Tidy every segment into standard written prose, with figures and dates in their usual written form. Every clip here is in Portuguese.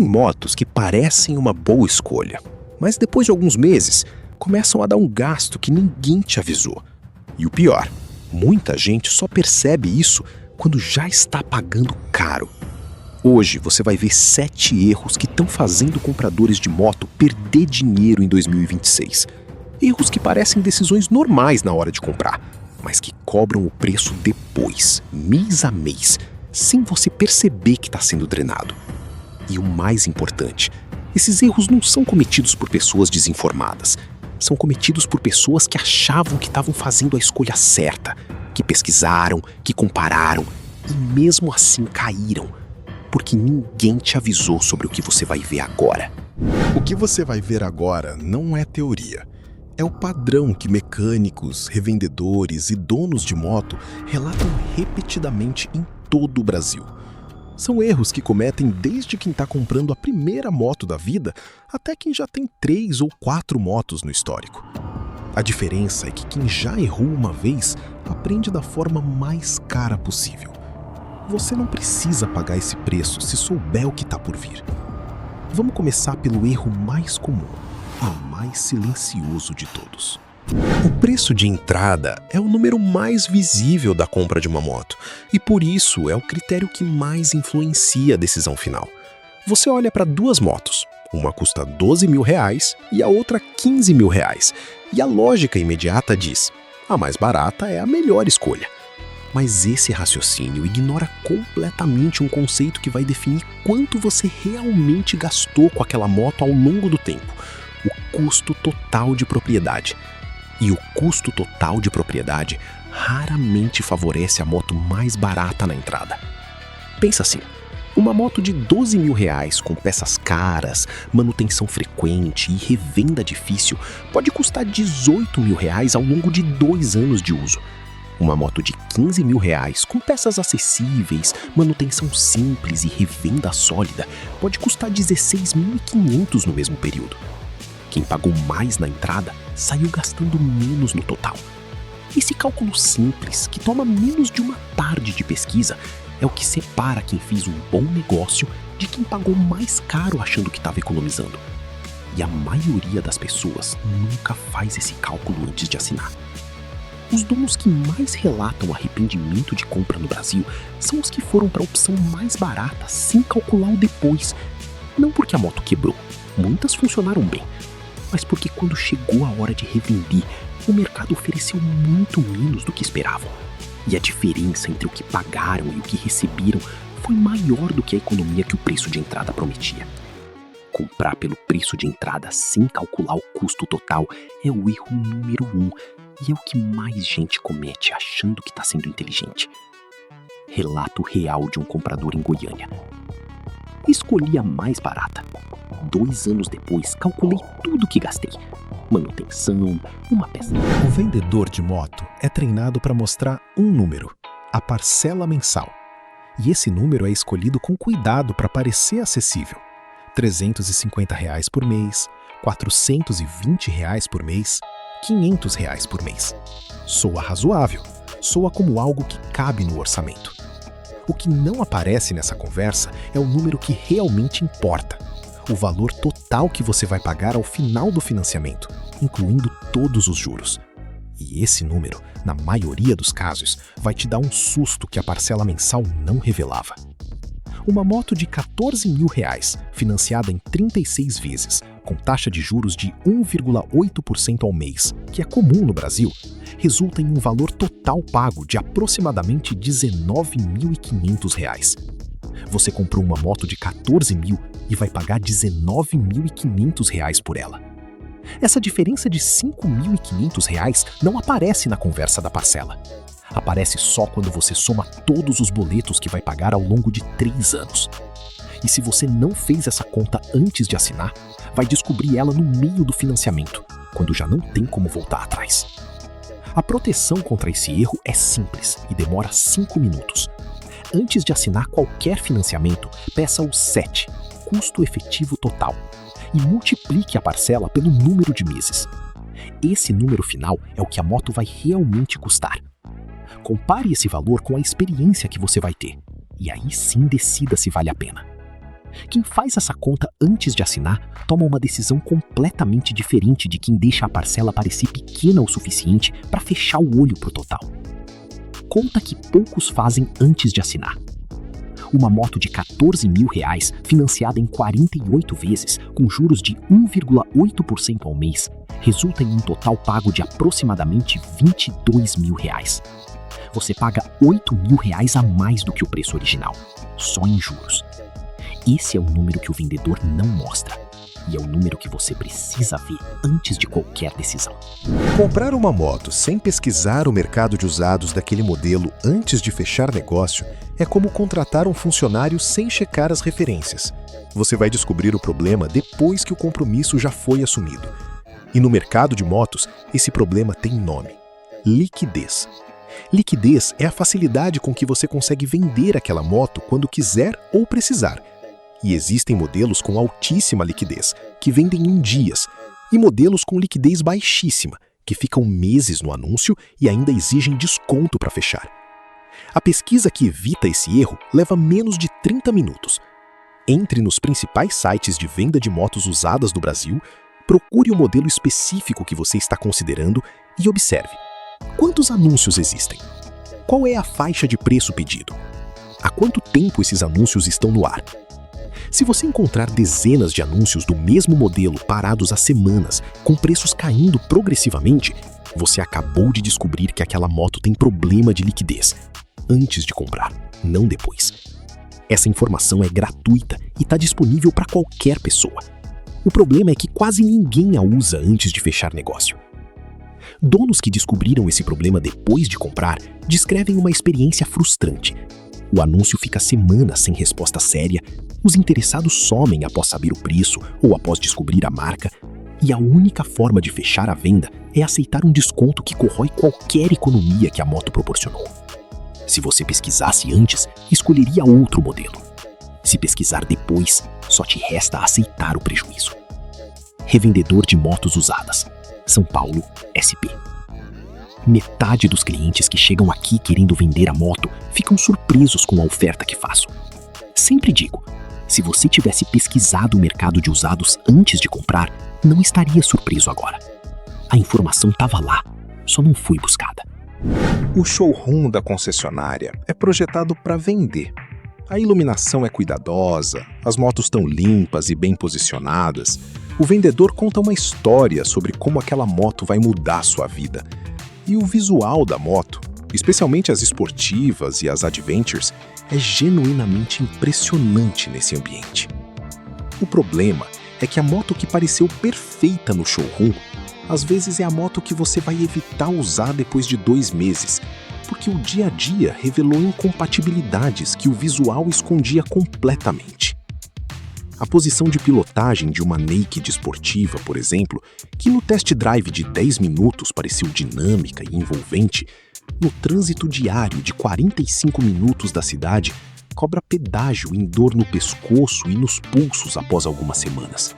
Existem motos que parecem uma boa escolha, mas depois de alguns meses, começam a dar um gasto que ninguém te avisou. E o pior, muita gente só percebe isso quando já está pagando caro. Hoje você vai ver 7 erros que estão fazendo compradores de moto perder dinheiro em 2026. Erros que parecem decisões normais na hora de comprar, mas que cobram o preço depois, mês a mês, sem você perceber que está sendo drenado. E o mais importante, esses erros não são cometidos por pessoas desinformadas. São cometidos por pessoas que achavam que estavam fazendo a escolha certa, que pesquisaram, que compararam e mesmo assim caíram, porque ninguém te avisou sobre o que você vai ver agora. O que você vai ver agora não é teoria. É o padrão que mecânicos, revendedores e donos de moto relatam repetidamente em todo o Brasil. São erros que cometem desde quem está comprando a primeira moto da vida até quem já tem 3 ou 4 motos no histórico. A diferença é que quem já errou uma vez aprende da forma mais cara possível. Você não precisa pagar esse preço se souber o que está por vir. Vamos começar pelo erro mais comum e mais silencioso de todos. O preço de entrada é o número mais visível da compra de uma moto e por isso é o critério que mais influencia a decisão final. Você olha para 2 motos, uma custa R$12 mil e a outra R$15 mil, e a lógica imediata diz: a mais barata é a melhor escolha. Mas esse raciocínio ignora completamente um conceito que vai definir quanto você realmente gastou com aquela moto ao longo do tempo: o custo total de propriedade. E o custo total de propriedade raramente favorece a moto mais barata na entrada. Pensa assim, uma moto de R$12 mil com peças caras, manutenção frequente e revenda difícil pode custar R$18 mil ao longo de 2 anos de uso. Uma moto de R$15 mil com peças acessíveis, manutenção simples e revenda sólida pode custar R$16.500 no mesmo período. Quem pagou mais na entrada saiu gastando menos no total. Esse cálculo simples, que toma menos de uma tarde de pesquisa, é o que separa quem fez um bom negócio de quem pagou mais caro achando que estava economizando. E a maioria das pessoas nunca faz esse cálculo antes de assinar. Os donos que mais relatam arrependimento de compra no Brasil são os que foram para a opção mais barata sem calcular o depois. Não porque a moto quebrou, muitas funcionaram bem, mas porque quando chegou a hora de revender, o mercado ofereceu muito menos do que esperavam. E a diferença entre o que pagaram e o que receberam foi maior do que a economia que o preço de entrada prometia. Comprar pelo preço de entrada sem calcular o custo total é o erro número 1 e é o que mais gente comete achando que está sendo inteligente. Relato real de um comprador em Goiânia. Escolhi a mais barata. 2 anos depois, calculei tudo que gastei. Manutenção, uma peça. O vendedor de moto é treinado para mostrar um número, a parcela mensal. E esse número é escolhido com cuidado para parecer acessível. R$350 por mês, R$420 por mês, R$500 por mês. Soa razoável, soa como algo que cabe no orçamento. O que não aparece nessa conversa é o número que realmente importa, o valor total que você vai pagar ao final do financiamento, incluindo todos os juros. E esse número, na maioria dos casos, vai te dar um susto que a parcela mensal não revelava. Uma moto de R$14 mil, financiada em 36 vezes, com taxa de juros de 1,8% ao mês, que é comum no Brasil, resulta em um valor total pago de aproximadamente R$19.500. Você comprou uma moto de R$14 mil e vai pagar R$19.500 por ela. Essa diferença de R$5.500 não aparece na conversa da parcela. Aparece só quando você soma todos os boletos que vai pagar ao longo de 3 anos. E se você não fez essa conta antes de assinar, vai descobrir ela no meio do financiamento, quando já não tem como voltar atrás. A proteção contra esse erro é simples e demora 5 minutos. Antes de assinar qualquer financiamento, peça o CET, custo efetivo total, e multiplique a parcela pelo número de meses. Esse número final é o que a moto vai realmente custar. Compare esse valor com a experiência que você vai ter, e aí sim decida se vale a pena. Quem faz essa conta antes de assinar toma uma decisão completamente diferente de quem deixa a parcela parecer pequena o suficiente para fechar o olho pro total. Conta que poucos fazem antes de assinar. Uma moto de R$14 mil, financiada em 48 vezes, com juros de 1,8% ao mês, resulta em um total pago de aproximadamente R$22 mil. Você paga R$8 mil a mais do que o preço original, só em juros. Esse é o número que o vendedor não mostra. E é o número que você precisa ver antes de qualquer decisão. Comprar uma moto sem pesquisar o mercado de usados daquele modelo antes de fechar negócio é como contratar um funcionário sem checar as referências. Você vai descobrir o problema depois que o compromisso já foi assumido. E no mercado de motos, esse problema tem nome: liquidez. Liquidez é a facilidade com que você consegue vender aquela moto quando quiser ou precisar. E existem modelos com altíssima liquidez, que vendem em dias, e modelos com liquidez baixíssima, que ficam meses no anúncio e ainda exigem desconto para fechar. A pesquisa que evita esse erro leva menos de 30 minutos. Entre nos principais sites de venda de motos usadas do Brasil, procure o modelo específico que você está considerando e observe: quantos anúncios existem? Qual é a faixa de preço pedido? Há quanto tempo esses anúncios estão no ar? Se você encontrar dezenas de anúncios do mesmo modelo parados há semanas, com preços caindo progressivamente, você acabou de descobrir que aquela moto tem problema de liquidez. Antes de comprar, não depois. Essa informação é gratuita e está disponível para qualquer pessoa. O problema é que quase ninguém a usa antes de fechar negócio. Donos que descobriram esse problema depois de comprar descrevem uma experiência frustrante. O anúncio fica semanas sem resposta séria, os interessados somem após saber o preço ou após descobrir a marca, e a única forma de fechar a venda é aceitar um desconto que corrói qualquer economia que a moto proporcionou. Se você pesquisasse antes, escolheria outro modelo. Se pesquisar depois, só te resta aceitar o prejuízo. Revendedor de motos usadas, São Paulo, SP. Metade dos clientes que chegam aqui querendo vender a moto ficam surpresos com a oferta que faço. Sempre digo, se você tivesse pesquisado o mercado de usados antes de comprar, não estaria surpreso agora. A informação estava lá, só não foi buscada. O showroom da concessionária é projetado para vender. A iluminação é cuidadosa, as motos estão limpas e bem posicionadas. O vendedor conta uma história sobre como aquela moto vai mudar sua vida. E o visual da moto, especialmente as esportivas e as adventures, é genuinamente impressionante nesse ambiente. O problema é que a moto que pareceu perfeita no showroom, às vezes é a moto que você vai evitar usar depois de 2 meses, porque o dia a dia revelou incompatibilidades que o visual escondia completamente. A posição de pilotagem de uma Naked esportiva, por exemplo, que no test drive de 10 minutos pareceu dinâmica e envolvente, no trânsito diário de 45 minutos da cidade, cobra pedágio em dor no pescoço e nos pulsos após algumas semanas.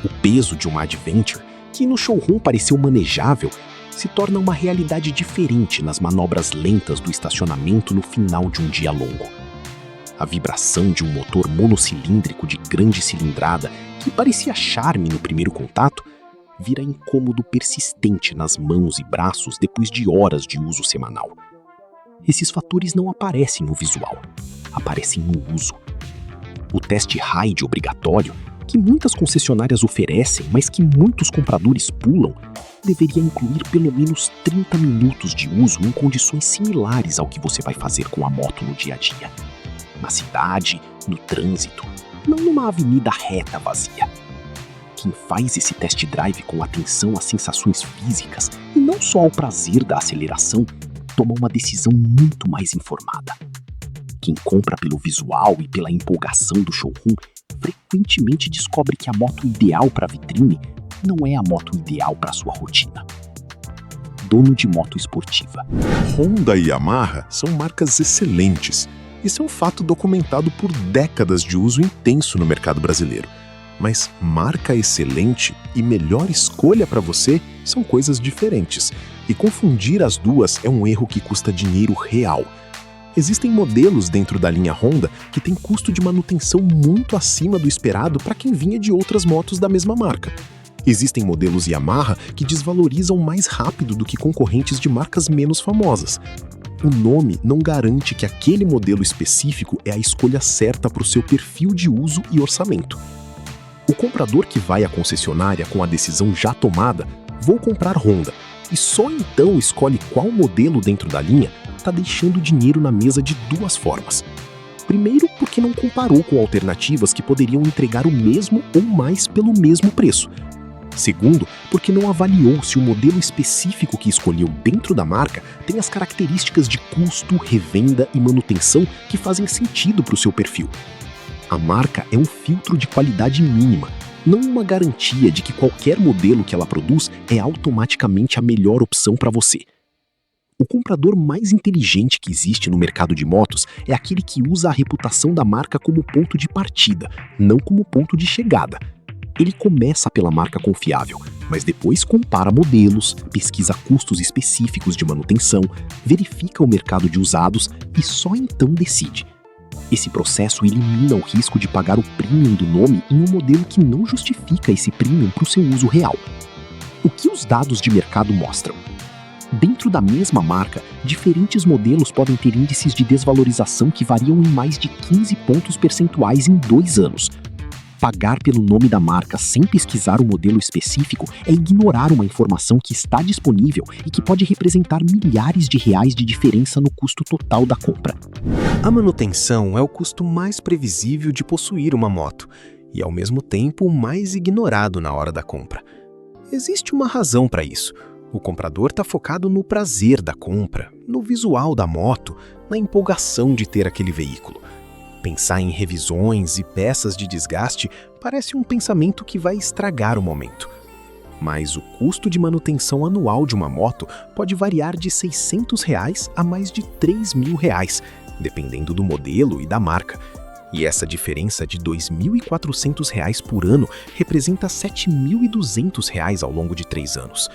O peso de uma Adventure, que no showroom pareceu manejável, se torna uma realidade diferente nas manobras lentas do estacionamento no final de um dia longo. A vibração de um motor monocilíndrico de grande cilindrada, que parecia charme no primeiro contato, vira incômodo persistente nas mãos e braços depois de horas de uso semanal. Esses fatores não aparecem no visual, aparecem no uso. O test ride obrigatório, que muitas concessionárias oferecem, mas que muitos compradores pulam, deveria incluir pelo menos 30 minutos de uso em condições similares ao que você vai fazer com a moto no dia a dia. Na cidade, no trânsito, não numa avenida reta vazia. Quem faz esse test drive com atenção às sensações físicas e não só ao prazer da aceleração, toma uma decisão muito mais informada. Quem compra pelo visual e pela empolgação do showroom frequentemente descobre que a moto ideal para a vitrine não é a moto ideal para sua rotina. Dono de moto esportiva. Honda e Yamaha são marcas excelentes. Isso é um fato documentado por décadas de uso intenso no mercado brasileiro. Mas marca excelente e melhor escolha para você são coisas diferentes. E confundir as duas é um erro que custa dinheiro real. Existem modelos dentro da linha Honda que têm custo de manutenção muito acima do esperado para quem vinha de outras motos da mesma marca. Existem modelos Yamaha que desvalorizam mais rápido do que concorrentes de marcas menos famosas. O nome não garante que aquele modelo específico é a escolha certa para o seu perfil de uso e orçamento. O comprador que vai à concessionária com a decisão já tomada, vou comprar Honda, e só então escolhe qual modelo dentro da linha, está deixando dinheiro na mesa de duas formas. Primeiro, porque não comparou com alternativas que poderiam entregar o mesmo ou mais pelo mesmo preço. Segundo, porque não avaliou se o modelo específico que escolheu dentro da marca tem as características de custo, revenda e manutenção que fazem sentido para o seu perfil. A marca é um filtro de qualidade mínima, não uma garantia de que qualquer modelo que ela produz é automaticamente a melhor opção para você. O comprador mais inteligente que existe no mercado de motos é aquele que usa a reputação da marca como ponto de partida, não como ponto de chegada. Ele começa pela marca confiável, mas depois compara modelos, pesquisa custos específicos de manutenção, verifica o mercado de usados e só então decide. Esse processo elimina o risco de pagar o premium do nome em um modelo que não justifica esse premium para o seu uso real. O que os dados de mercado mostram? Dentro da mesma marca, diferentes modelos podem ter índices de desvalorização que variam em mais de 15 pontos percentuais em 2 anos. Pagar pelo nome da marca sem pesquisar o modelo específico é ignorar uma informação que está disponível e que pode representar milhares de reais de diferença no custo total da compra. A manutenção é o custo mais previsível de possuir uma moto e, ao mesmo tempo, o mais ignorado na hora da compra. Existe uma razão para isso. O comprador está focado no prazer da compra, no visual da moto, na empolgação de ter aquele veículo. Pensar em revisões e peças de desgaste parece um pensamento que vai estragar o momento. Mas o custo de manutenção anual de uma moto pode variar de R$ 600 a mais de R$ 3.000, dependendo do modelo e da marca. E essa diferença de R$ 2.400 por ano representa R$ 7.200 ao longo de 3 anos.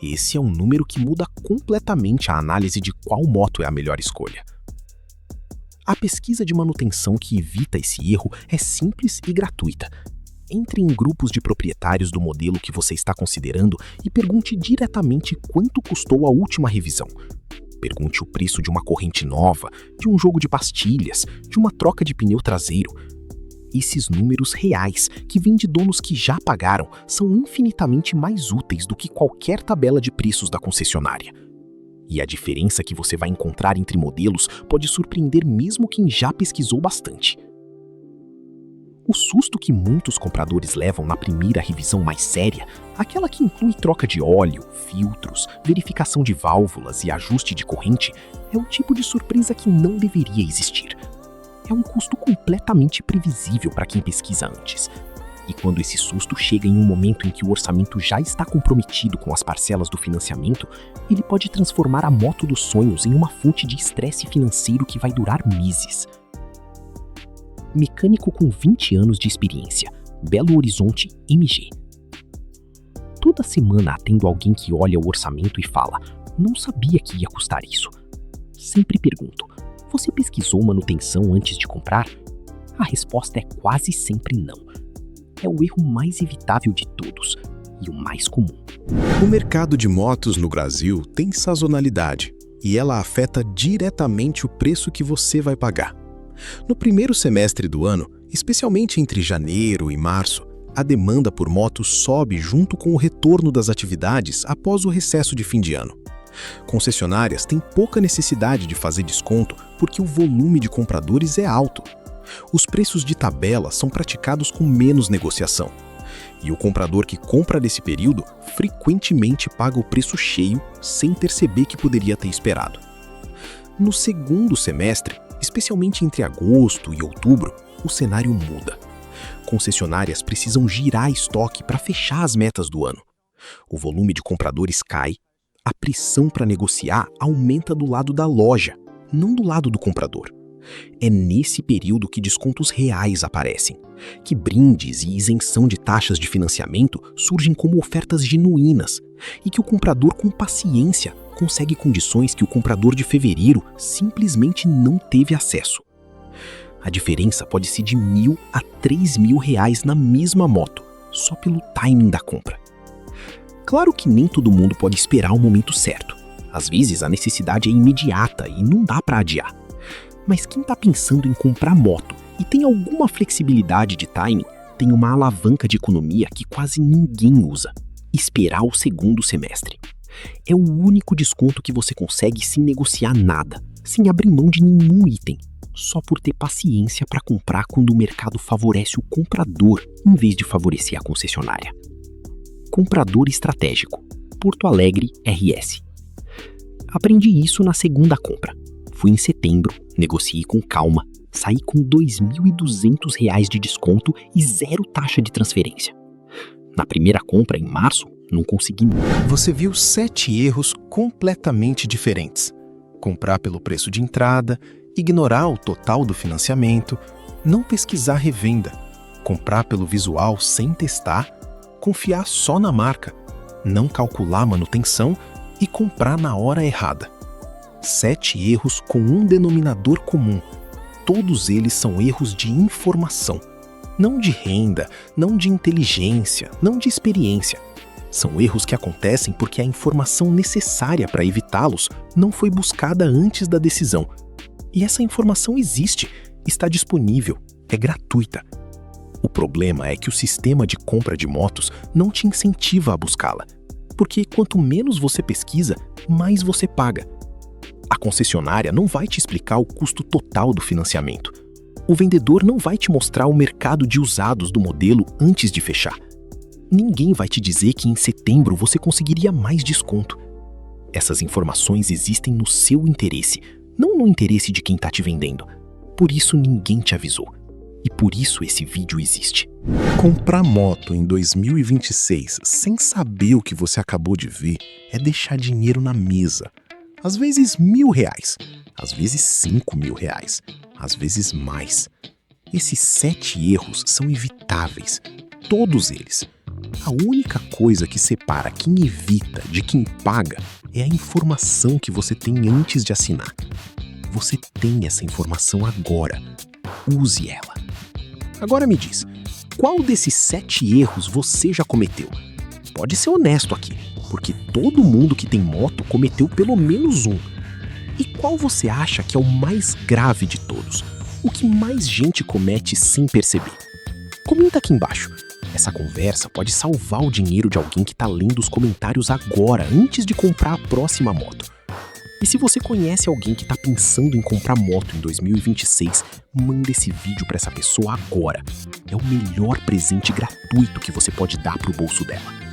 Esse é um número que muda completamente a análise de qual moto é a melhor escolha. A pesquisa de manutenção que evita esse erro é simples e gratuita. Entre em grupos de proprietários do modelo que você está considerando e pergunte diretamente quanto custou a última revisão. Pergunte o preço de uma corrente nova, de um jogo de pastilhas, de uma troca de pneu traseiro. Esses números reais, que vêm de donos que já pagaram, são infinitamente mais úteis do que qualquer tabela de preços da concessionária. E a diferença que você vai encontrar entre modelos pode surpreender mesmo quem já pesquisou bastante. O susto que muitos compradores levam na primeira revisão mais séria, aquela que inclui troca de óleo, filtros, verificação de válvulas e ajuste de corrente, é o tipo de surpresa que não deveria existir. É um custo completamente previsível para quem pesquisa antes. E quando esse susto chega em um momento em que o orçamento já está comprometido com as parcelas do financiamento, ele pode transformar a moto dos sonhos em uma fonte de estresse financeiro que vai durar meses. Mecânico com 20 anos de experiência, Belo Horizonte, MG. Toda semana atendo alguém que olha o orçamento e fala: "Não sabia que ia custar isso." Sempre pergunto: "Você pesquisou manutenção antes de comprar?" A resposta é quase sempre não. É o erro mais evitável de todos e o mais comum. O mercado de motos no Brasil tem sazonalidade e ela afeta diretamente o preço que você vai pagar. No primeiro semestre do ano, especialmente entre janeiro e março, a demanda por motos sobe junto com o retorno das atividades após o recesso de fim de ano. Concessionárias têm pouca necessidade de fazer desconto porque o volume de compradores é alto. Os preços de tabela são praticados com menos negociação. E o comprador que compra nesse período frequentemente paga o preço cheio sem perceber que poderia ter esperado. No segundo semestre, especialmente entre agosto e outubro, o cenário muda. Concessionárias precisam girar estoque para fechar as metas do ano. O volume de compradores cai, a pressão para negociar aumenta do lado da loja, não do lado do comprador. É nesse período que descontos reais aparecem, que brindes e isenção de taxas de financiamento surgem como ofertas genuínas e que o comprador com paciência consegue condições que o comprador de fevereiro simplesmente não teve acesso. A diferença pode ser de R$1.000 a R$3.000 na mesma moto, só pelo timing da compra. Claro que nem todo mundo pode esperar o momento certo. Às vezes a necessidade é imediata e não dá para adiar. Mas quem está pensando em comprar moto e tem alguma flexibilidade de timing, tem uma alavanca de economia que quase ninguém usa: esperar o segundo semestre. É o único desconto que você consegue sem negociar nada, sem abrir mão de nenhum item, só por ter paciência para comprar quando o mercado favorece o comprador em vez de favorecer a concessionária. Comprador estratégico, Porto Alegre RS. Aprendi isso na segunda compra. Fui em setembro, negociei com calma, saí com R$2.200 de desconto e 0 taxa de transferência. Na primeira compra, em março, não consegui nada. Você viu 7 erros completamente diferentes. Comprar pelo preço de entrada, ignorar o total do financiamento, não pesquisar revenda, comprar pelo visual sem testar, confiar só na marca, não calcular manutenção e comprar na hora errada. 7 erros com um denominador comum. Todos eles são erros de informação. Não de renda, não de inteligência, não de experiência. São erros que acontecem porque a informação necessária para evitá-los não foi buscada antes da decisão. E essa informação existe, está disponível, é gratuita. O problema é que o sistema de compra de motos não te incentiva a buscá-la, porque quanto menos você pesquisa, mais você paga. A concessionária não vai te explicar o custo total do financiamento. O vendedor não vai te mostrar o mercado de usados do modelo antes de fechar. Ninguém vai te dizer que em setembro você conseguiria mais desconto. Essas informações existem no seu interesse, não no interesse de quem está te vendendo. Por isso ninguém te avisou. E por isso esse vídeo existe. Comprar moto em 2026 sem saber o que você acabou de ver é deixar dinheiro na mesa. Às vezes R$1.000, às vezes R$5.000, às vezes mais. Esses 7 erros são evitáveis, todos eles. A única coisa que separa quem evita de quem paga é a informação que você tem antes de assinar. Você tem essa informação agora. Use ela. Agora me diz, qual desses 7 erros você já cometeu? Pode ser honesto aqui, porque todo mundo que tem moto cometeu pelo menos um. E qual você acha que é o mais grave de todos? O que mais gente comete sem perceber? Comenta aqui embaixo. Essa conversa pode salvar o dinheiro de alguém que está lendo os comentários agora, antes de comprar a próxima moto. E se você conhece alguém que está pensando em comprar moto em 2026, manda esse vídeo para essa pessoa agora. É o melhor presente gratuito que você pode dar para o bolso dela.